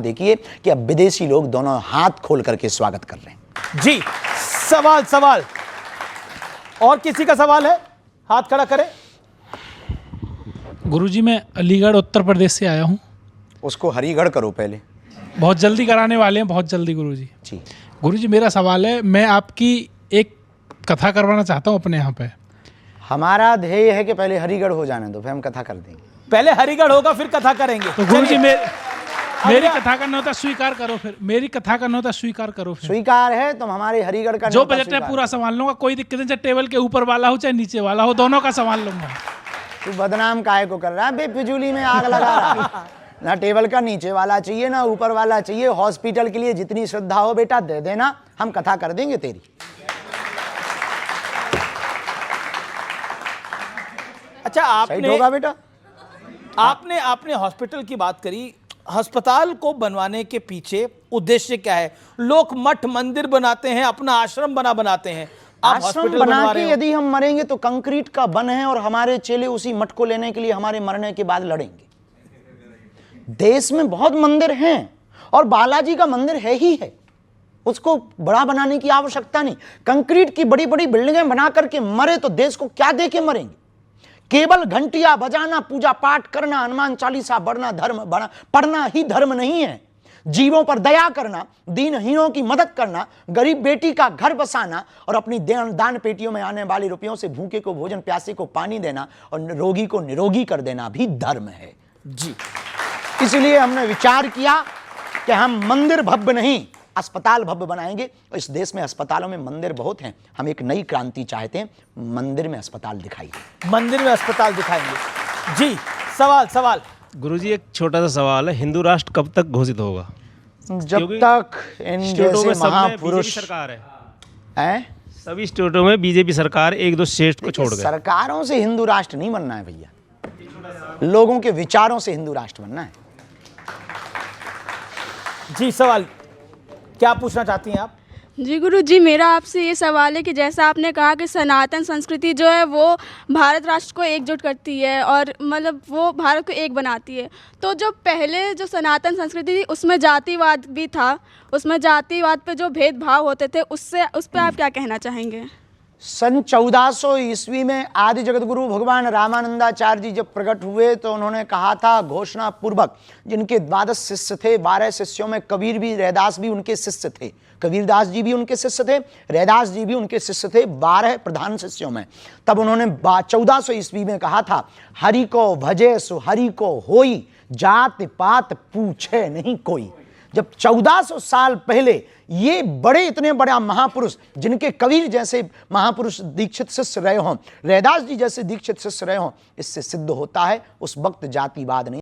देखिए कि अब विदेशी लोग दोनों हाथ खोल करके स्वागत कर रहे हैं। जी, सवाल और किसी का सवाल है? हाथ खड़ा करें। गुरुजी, मैं अलीगढ़ उत्तर प्रदेश से आया हूँ। उसको हरिगढ़ करो पहले। बहुत जल्दी कराने वाले हैं, बहुत जल्दी गुरुजी। जी गुरुजी, मेरा सवाल है, मैं आपकी एक कथा करवाना चाहता हूँ अपने यहाँ पे। हमारा ध्येय है कि पहले हरिगढ़ हो जाने दो, फिर हम कथा कर देंगे। पहले हरिगढ़ होगा फिर कथा करेंगे। तो गुरुजी मेरी कथा करना होता स्वीकार करो, फिर मेरी कथा करना होता स्वीकार करो। फिर स्वीकार है, तुम हमारे हरिगढ़ का जो बजट है पूरा संभाल लूंगा, कोई दिक्कत नहीं, चाहे टेबल के ऊपर वाला हो चाहे नीचे वाला हो, दोनों का संभाल लूंगा। तू बदनाम काहे को कर रहा है? बेफिजूली में आग लगा रहा है। ना टेबल का नीचे वाला चाहिए ना ऊपर वाला चाहिए। हॉस्पिटल के लिए जितनी श्रद्धा हो बेटा दे देना, हम कथा कर देंगे तेरी। अच्छा, सही होगा बेटा। आपने हॉस्पिटल की बात करी। अस्पताल को बनवाने के पीछे उद्देश्य क्या है? लोग मठ मंदिर बनाते हैं, अपना आश्रम बनाते हैं। आप आश्रम हॉस्पिटल बना बनवा के रहे हो। यदि हम मरेंगे तो कंक्रीट का बन है और हमारे चेले उसी मठ को लेने के लिए हमारे मरने के बाद लड़ेंगे। देश में बहुत मंदिर हैं और बालाजी का मंदिर है ही है, उसको बड़ा बनाने की आवश्यकता नहीं। कंक्रीट की बड़ी बड़ी बिल्डिंगें बना करके मरे तो देश को क्या दे के मरेंगे? केवल घंटियां बजाना, पूजा पाठ करना, हनुमान चालीसा पढ़ना ही धर्म नहीं है। जीवों पर दया करना, दीनहीनों की मदद करना, गरीब बेटी का घर बसाना और अपनी दान पेटियों में आने वाले रुपयों से भूखे को भोजन, प्यासे को पानी देना और रोगी को निरोगी कर देना भी धर्म है। जी, इसलिए हमने विचार किया कि हम मंदिर भव्य नहीं, अस्पताल भव्य बनाएंगे। इस देश में अस्पतालों में मंदिर बहुत हैं, हम एक नई क्रांति चाहते हैं। मंदिर में अस्पताल दिखाइए। मंदिर में अस्पताल दिखाएंगे। जी, सवाल। गुरुजी, एक छोटा सा सवाल है, हिंदू राष्ट्र कब तक घोषित होगा? जब तक इन स्टेटों में जैसे सब में महापुरुष बीजेपी सरकार हैं, सभी स्टेटों में बीजेपी सरकार, एक दो स्टेट को छोड़ गए। सरकारों से हिंदू राष्ट्र नहीं बनना है भैया, लोगों के विचारों से हिंदू राष्ट्र बनना है। जी, सवाल क्या पूछना चाहती हैं आप? जी गुरु जी, मेरा आपसे ये सवाल है कि जैसा आपने कहा कि सनातन संस्कृति जो है वो भारत राष्ट्र को एकजुट करती है और मतलब वो भारत को एक बनाती है, तो जो पहले जो सनातन संस्कृति थी उसमें जातिवाद भी था, उसमें जातिवाद पे जो भेदभाव होते थे उस पर आप क्या कहना चाहेंगे? सन 1400 ईस्वी में आदि जगत गुरु भगवान रामानंदाचार्य जी जब प्रकट हुए तो उन्होंने कहा था घोषणा पूर्वक, जिनके 12 शिष्य थे, 12 शिष्यों में कबीर भी, रैदास भी उनके शिष्य थे, कबीरदास जी भी उनके शिष्य थे, रैदास जी भी उनके शिष्य थे, 12 प्रधान शिष्यों में। तब उन्होंने 1400 ईस्वी में कहा था, हरि को भजे सो हरि को होई, जात पात पूछे नहीं कोई। जब 1400 साल पहले ये बड़े, इतने बड़ा महापुरुष, जिनके कबीर जैसे महापुरुष दीक्षित शिष्य रहे हों, रैदास जी जैसे दीक्षित शिष्य रहे हों, इससे सिद्ध होता है उस वक्त जातिवाद नहीं